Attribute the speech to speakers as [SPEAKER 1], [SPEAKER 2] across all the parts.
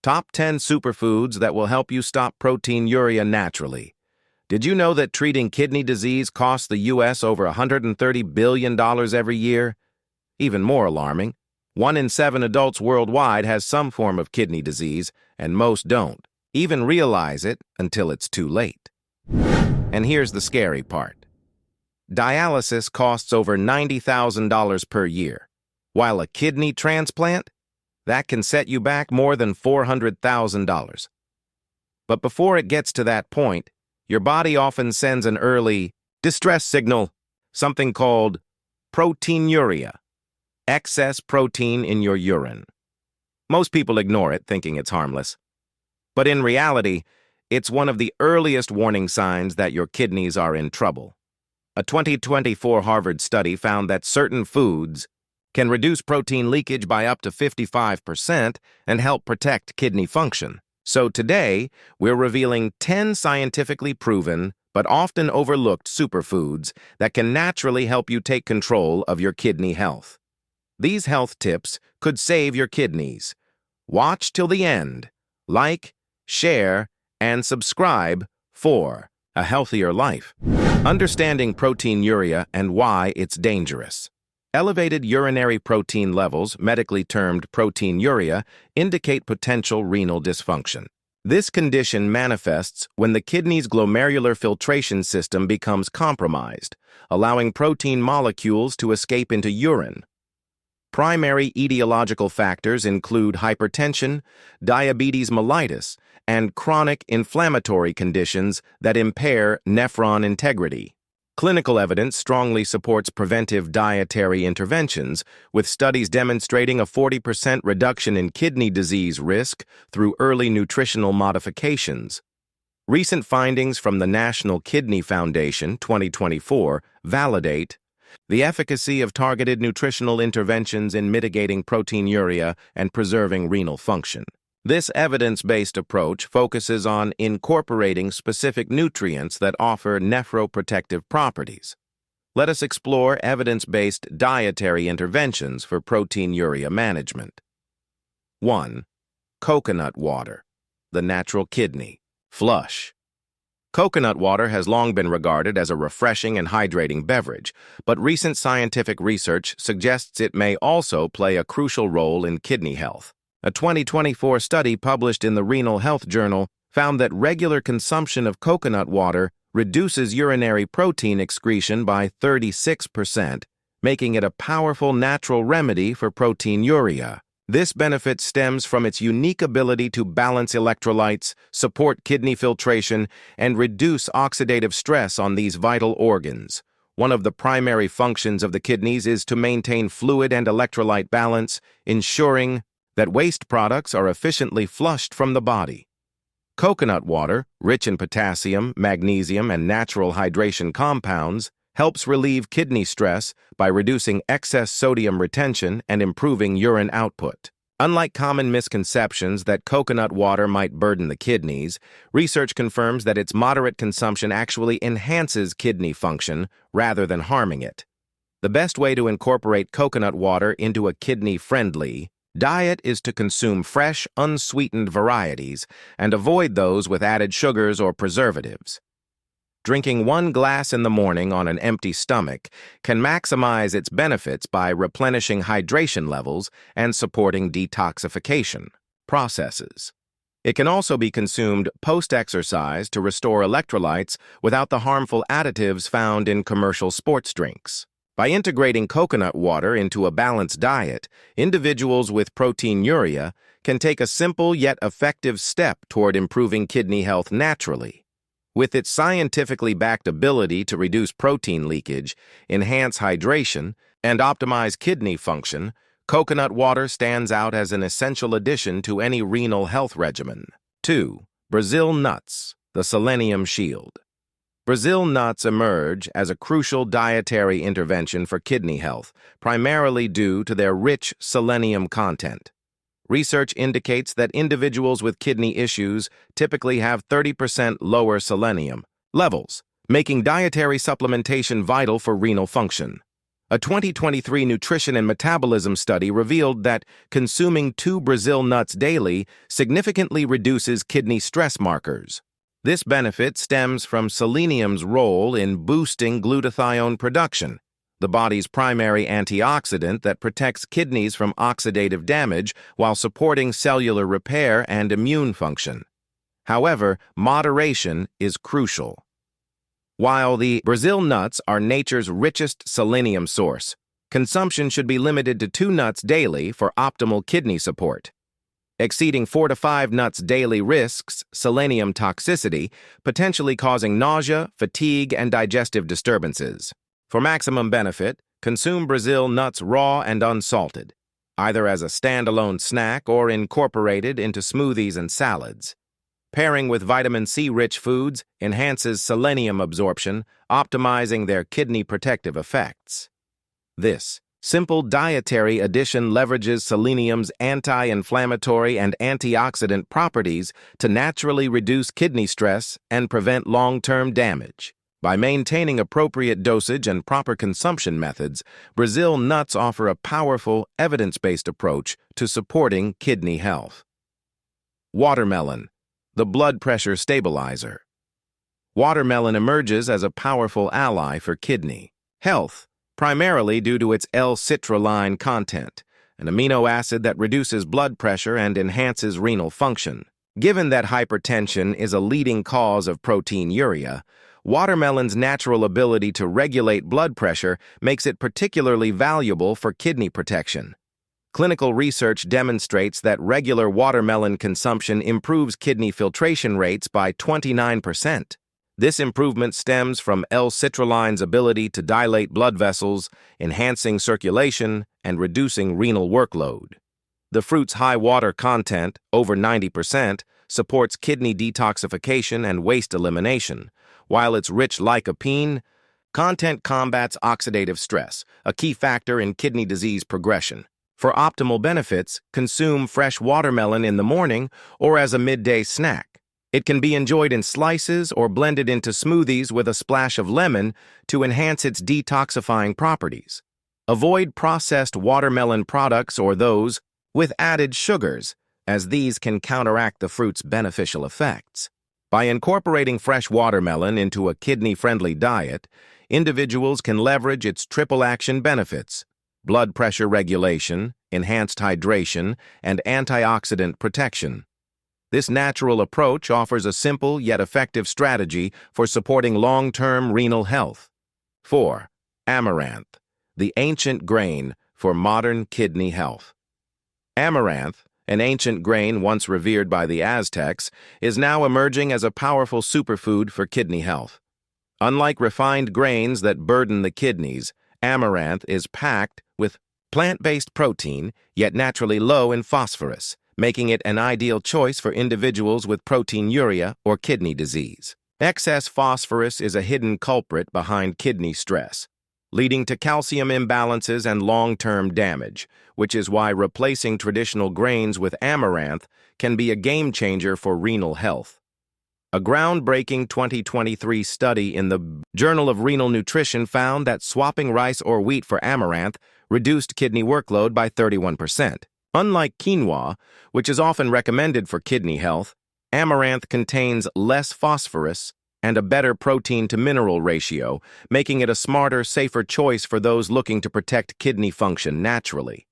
[SPEAKER 1] Top 10 superfoods that will help you stop proteinuria naturally. Did you know that treating kidney disease costs the U.S. over $130 billion every year? Even more alarming, 1 in 7 adults worldwide has some form of kidney disease, and most don't even realize it until it's too late. And here's the scary part. Dialysis costs over $90,000 per year, while a kidney transplant, that can set you back more than $400,000. But before it gets to that point, your body often sends an early distress signal, something called proteinuria, excess protein in your urine. Most people ignore it, thinking it's harmless. But in reality, it's one of the earliest warning signs that your kidneys are in trouble. A 2024 Harvard study found that certain foods can reduce protein leakage by up to 55% and help protect kidney function. So today, we're revealing 10 scientifically proven but often overlooked superfoods that can naturally help you take control of your kidney health. These health tips could save your kidneys. Watch till the end. Like, share, and subscribe for a healthier life. Understanding proteinuria and why it's dangerous. Elevated urinary protein levels, medically termed proteinuria, indicate potential renal dysfunction. This condition manifests when the kidney's glomerular filtration system becomes compromised, allowing protein molecules to escape into urine. Primary etiological factors include hypertension, diabetes mellitus, and chronic inflammatory conditions that impair nephron integrity. Clinical evidence strongly supports preventive dietary interventions, with studies demonstrating a 40% reduction in kidney disease risk through early nutritional modifications. Recent findings from the National Kidney Foundation 2024 validate the efficacy of targeted nutritional interventions in mitigating proteinuria and preserving renal function. This evidence-based approach focuses on incorporating specific nutrients that offer nephroprotective properties. Let us explore evidence-based dietary interventions for proteinuria management. 1. Coconut water, the natural kidney. Flush. Coconut water has long been regarded as a refreshing and hydrating beverage, but recent scientific research suggests it may also play a crucial role in kidney health. A 2024 study published in the Renal Health Journal found that regular consumption of coconut water reduces urinary protein excretion by 36%, making it a powerful natural remedy for proteinuria. This benefit stems from its unique ability to balance electrolytes, support kidney filtration, and reduce oxidative stress on these vital organs. One of the primary functions of the kidneys is to maintain fluid and electrolyte balance, ensuring that waste products are efficiently flushed from the body. Coconut water, rich in potassium, magnesium, and natural hydration compounds, helps relieve kidney stress by reducing excess sodium retention and improving urine output. Unlike common misconceptions that coconut water might burden the kidneys, research confirms that its moderate consumption actually enhances kidney function rather than harming it. The best way to incorporate coconut water into a kidney-friendly diet is to consume fresh, unsweetened varieties and avoid those with added sugars or preservatives. Drinking 1 glass in the morning on an empty stomach can maximize its benefits by replenishing hydration levels and supporting detoxification processes. It can also be consumed post-exercise to restore electrolytes without the harmful additives found in commercial sports drinks. By integrating coconut water into a balanced diet, individuals with proteinuria can take a simple yet effective step toward improving kidney health naturally. With its scientifically backed ability to reduce protein leakage, enhance hydration, and optimize kidney function, coconut water stands out as an essential addition to any renal health regimen. 2. Brazil nuts, the selenium shield. Brazil nuts emerge as a crucial dietary intervention for kidney health, primarily due to their rich selenium content. Research indicates that individuals with kidney issues typically have 30% lower selenium levels, making dietary supplementation vital for renal function. A 2023 nutrition and metabolism study revealed that consuming 2 Brazil nuts daily significantly reduces kidney stress markers. This benefit stems from selenium's role in boosting glutathione production, the body's primary antioxidant that protects kidneys from oxidative damage while supporting cellular repair and immune function. However, moderation is crucial. While the Brazil nuts are nature's richest selenium source, consumption should be limited to 2 nuts daily for optimal kidney support. Exceeding 4 to 5 nuts daily risks selenium toxicity, potentially causing nausea, fatigue, and digestive disturbances. For maximum benefit, consume Brazil nuts raw and unsalted, either as a standalone snack or incorporated into smoothies and salads. Pairing with vitamin C-rich foods enhances selenium absorption, optimizing their kidney protective effects. This simple dietary addition leverages selenium's anti-inflammatory and antioxidant properties to naturally reduce kidney stress and prevent long-term damage. By maintaining appropriate dosage and proper consumption methods, Brazil nuts offer a powerful, evidence-based approach to supporting kidney health. Watermelon, the blood pressure stabilizer. Watermelon emerges as a powerful ally for kidney health, primarily due to its L-citrulline content, an amino acid that reduces blood pressure and enhances renal function. Given that hypertension is a leading cause of proteinuria, watermelon's natural ability to regulate blood pressure makes it particularly valuable for kidney protection. Clinical research demonstrates that regular watermelon consumption improves kidney filtration rates by 29%. This improvement stems from L-citrulline's ability to dilate blood vessels, enhancing circulation and reducing renal workload. The fruit's high water content, over 90%, supports kidney detoxification and waste elimination, while its rich lycopene content combats oxidative stress, a key factor in kidney disease progression. For optimal benefits, consume fresh watermelon in the morning or as a midday snack. It can be enjoyed in slices or blended into smoothies with a splash of lemon to enhance its detoxifying properties. Avoid processed watermelon products or those with added sugars, as these can counteract the fruit's beneficial effects. By incorporating fresh watermelon into a kidney-friendly diet, individuals can leverage its triple-action benefits: blood pressure regulation, enhanced hydration, and antioxidant protection. This natural approach offers a simple yet effective strategy for supporting long-term renal health. 4. Amaranth, the ancient grain for modern kidney health. Amaranth, an ancient grain once revered by the Aztecs, is now emerging as a powerful superfood for kidney health. Unlike refined grains that burden the kidneys, amaranth is packed with plant-based protein, yet naturally low in phosphorus, making it an ideal choice for individuals with proteinuria or kidney disease. Excess phosphorus is a hidden culprit behind kidney stress, leading to calcium imbalances and long-term damage, which is why replacing traditional grains with amaranth can be a game-changer for renal health. A groundbreaking 2023 study in the Journal of Renal Nutrition found that swapping rice or wheat for amaranth reduced kidney workload by 31%. Unlike quinoa, which is often recommended for kidney health, amaranth contains less phosphorus and a better protein-to-mineral ratio, making it a smarter, safer choice for those looking to protect kidney function naturally.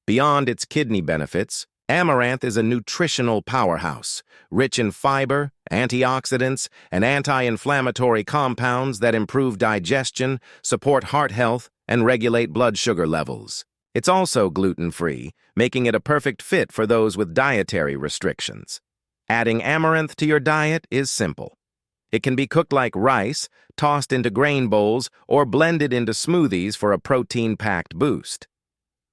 [SPEAKER 1] Beyond its kidney benefits, amaranth is a nutritional powerhouse, rich in fiber, antioxidants, and anti-inflammatory compounds that improve digestion, support heart health, and regulate blood sugar levels. It's also gluten-free, making it a perfect fit for those with dietary restrictions. Adding amaranth to your diet is simple. It can be cooked like rice, tossed into grain bowls, or blended into smoothies for a protein-packed boost.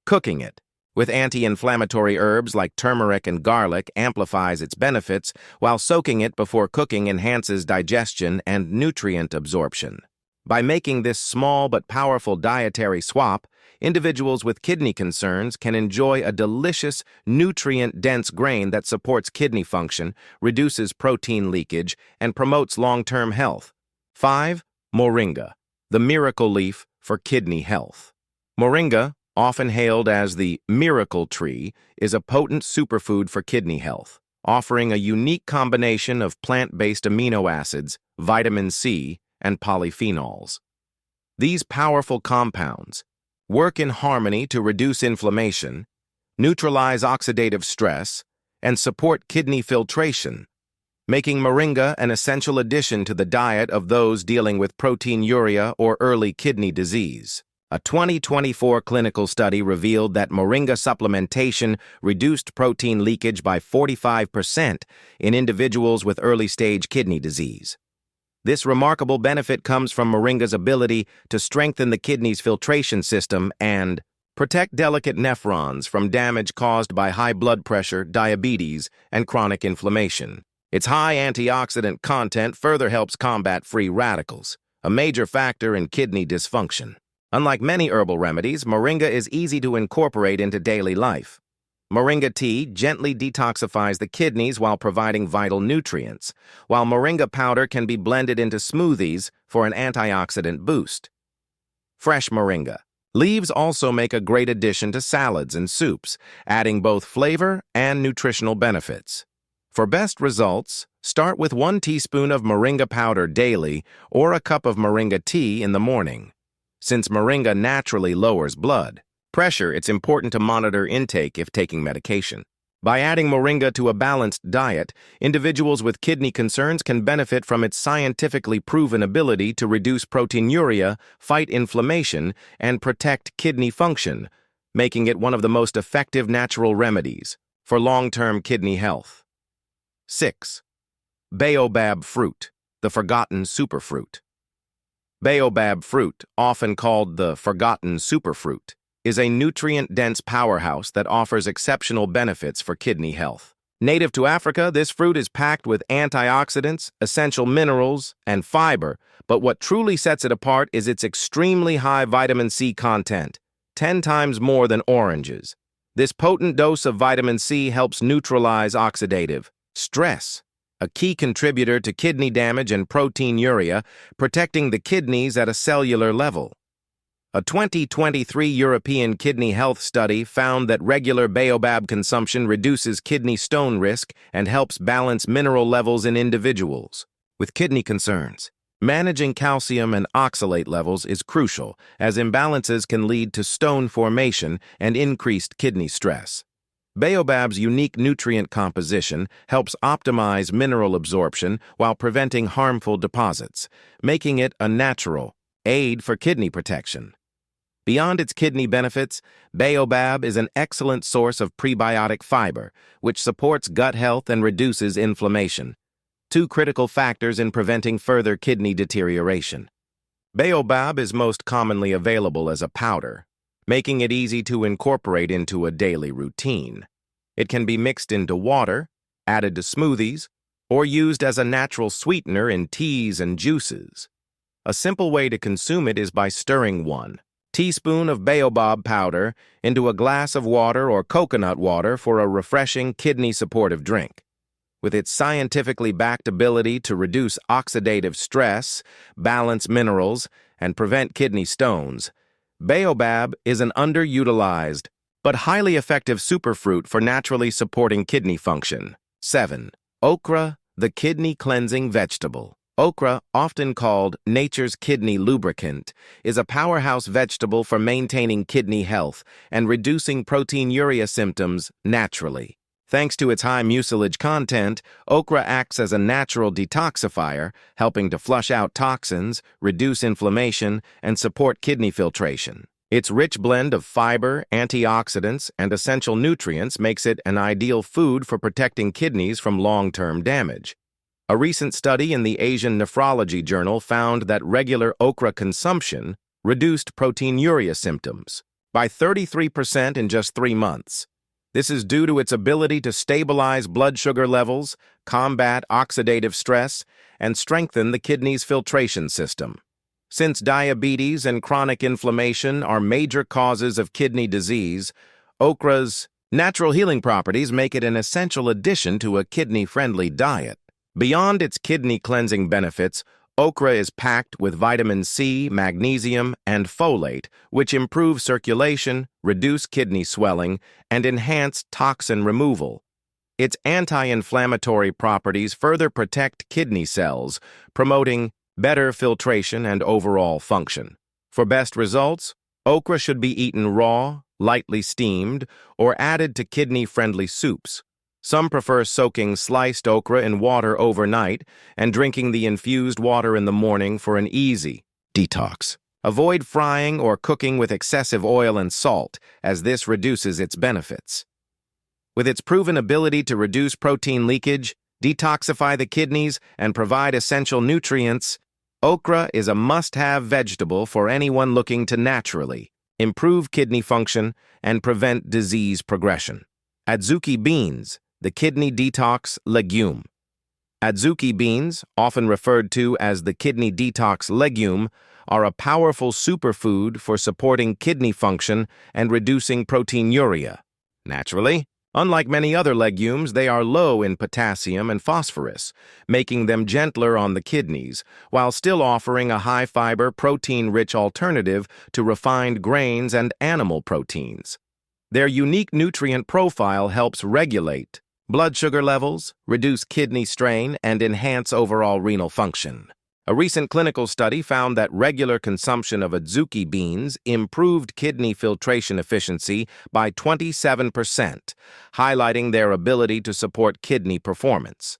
[SPEAKER 1] Cooking it with anti-inflammatory herbs like turmeric and garlic amplifies its benefits, while soaking it before cooking enhances digestion and nutrient absorption. By making this small but powerful dietary swap, individuals with kidney concerns can enjoy a delicious, nutrient-dense grain that supports kidney function, reduces protein leakage, and promotes long-term health. 5. Moringa, the miracle leaf for kidney health. Moringa, often hailed as the miracle tree, is a potent superfood for kidney health, offering a unique combination of plant-based amino acids, vitamin C, and polyphenols. These powerful compounds work in harmony to reduce inflammation, neutralize oxidative stress, and support kidney filtration, making moringa an essential addition to the diet of those dealing with proteinuria or early kidney disease. A 2024 clinical study revealed that moringa supplementation reduced protein leakage by 45% in individuals with early-stage kidney disease. This remarkable benefit comes from moringa's ability to strengthen the kidney's filtration system and protect delicate nephrons from damage caused by high blood pressure, diabetes, and chronic inflammation. Its high antioxidant content further helps combat free radicals, a major factor in kidney dysfunction. Unlike many herbal remedies, moringa is easy to incorporate into daily life. Moringa tea gently detoxifies the kidneys while providing vital nutrients, while moringa powder can be blended into smoothies for an antioxidant boost. Fresh moringa. Leaves also make a great addition to salads and soups, adding both flavor and nutritional benefits. For best results, start with 1 teaspoon of moringa powder daily or a cup of moringa tea in the morning. Since moringa naturally lowers blood pressure, it's important to monitor intake if taking medication. By adding moringa to a balanced diet, individuals with kidney concerns can benefit from its scientifically proven ability to reduce proteinuria, fight inflammation, and protect kidney function, making it one of the most effective natural remedies for long-term kidney health. 6. Baobab fruit, the forgotten superfruit. Baobab fruit, often called the forgotten superfruit, is a nutrient-dense powerhouse that offers exceptional benefits for kidney health. Native to Africa, this fruit is packed with antioxidants, essential minerals, and fiber, but what truly sets it apart is its extremely high vitamin C content, 10 times more than oranges. This potent dose of vitamin C helps neutralize oxidative stress, a key contributor to kidney damage and proteinuria, protecting the kidneys at a cellular level. A 2023 European kidney health study found that regular baobab consumption reduces kidney stone risk and helps balance mineral levels in individuals with kidney concerns. Managing calcium and oxalate levels is crucial, as imbalances can lead to stone formation and increased kidney stress. Baobab's unique nutrient composition helps optimize mineral absorption while preventing harmful deposits, making it a natural aid for kidney protection. Beyond its kidney benefits, baobab is an excellent source of prebiotic fiber, which supports gut health and reduces inflammation, 2 critical factors in preventing further kidney deterioration. Baobab is most commonly available as a powder, making it easy to incorporate into a daily routine. It can be mixed into water, added to smoothies, or used as a natural sweetener in teas and juices. A simple way to consume it is by stirring 1 teaspoon of baobab powder into a glass of water or coconut water for a refreshing kidney-supportive drink. With its scientifically backed ability to reduce oxidative stress, balance minerals, and prevent kidney stones, baobab is an underutilized but highly effective superfruit for naturally supporting kidney function. 7. Okra, the kidney-cleansing vegetable. Okra, often called nature's kidney lubricant, is a powerhouse vegetable for maintaining kidney health and reducing proteinuria symptoms naturally. Thanks to its high mucilage content, okra acts as a natural detoxifier, helping to flush out toxins, reduce inflammation, and support kidney filtration. Its rich blend of fiber, antioxidants, and essential nutrients makes it an ideal food for protecting kidneys from long-term damage. A recent study in the Asian Nephrology Journal found that regular okra consumption reduced proteinuria symptoms by 33% in just 3 months. This is due to its ability to stabilize blood sugar levels, combat oxidative stress, and strengthen the kidney's filtration system. Since diabetes and chronic inflammation are major causes of kidney disease, okra's natural healing properties make it an essential addition to a kidney-friendly diet. Beyond its kidney-cleansing benefits, Okra is packed with vitamin C, magnesium, and folate, which improve circulation, reduce kidney swelling, and enhance toxin removal. Its anti-inflammatory properties further protect kidney cells, promoting better filtration and overall function. For best results, okra should be eaten raw, lightly steamed, or added to kidney-friendly soups. Some prefer soaking sliced okra in water overnight and drinking the infused water in the morning for an easy detox. Avoid frying or cooking with excessive oil and salt, as this reduces its benefits. With its proven ability to reduce protein leakage, detoxify the kidneys, and provide essential nutrients, okra is a must-have vegetable for anyone looking to naturally improve kidney function and prevent disease progression. Adzuki beans, the kidney detox legume. Adzuki beans, often referred to as the kidney detox legume, are a powerful superfood for supporting kidney function and reducing proteinuria. Naturally, unlike many other legumes, they are low in potassium and phosphorus, making them gentler on the kidneys, while still offering a high-fiber, protein-rich alternative to refined grains and animal proteins. Their unique nutrient profile helps regulate blood sugar levels, reduce kidney strain, and enhance overall renal function. A recent clinical study found that regular consumption of Adzuki beans improved kidney filtration efficiency by 27%, highlighting their ability to support kidney performance.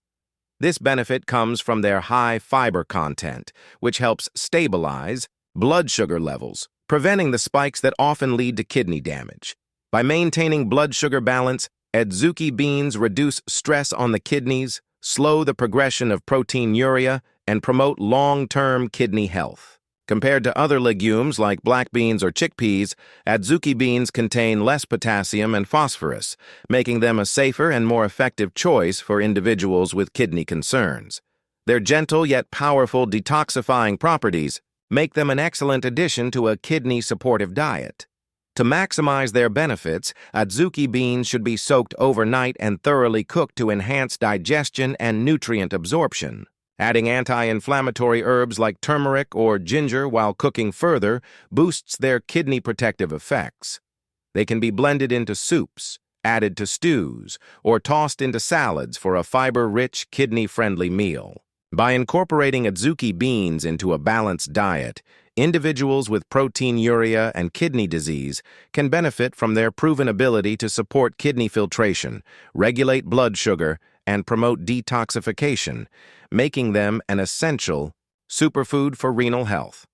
[SPEAKER 1] This benefit comes from their high fiber content, which helps stabilize blood sugar levels, preventing the spikes that often lead to kidney damage. By maintaining blood sugar balance, Adzuki beans reduce stress on the kidneys, slow the progression of proteinuria, and promote long-term kidney health. Compared to other legumes like black beans or chickpeas, Adzuki beans contain less potassium and phosphorus, making them a safer and more effective choice for individuals with kidney concerns. Their gentle yet powerful detoxifying properties make them an excellent addition to a kidney-supportive diet. To maximize their benefits, Adzuki beans should be soaked overnight and thoroughly cooked to enhance digestion and nutrient absorption. Adding anti-inflammatory herbs like turmeric or ginger while cooking further boosts their kidney protective effects. They can be blended into soups, added to stews, or tossed into salads for a fiber-rich, kidney-friendly meal. By incorporating Adzuki beans into a balanced diet, individuals with proteinuria and kidney disease can benefit from their proven ability to support kidney filtration, regulate blood sugar, and promote detoxification, making them an essential superfood for renal health.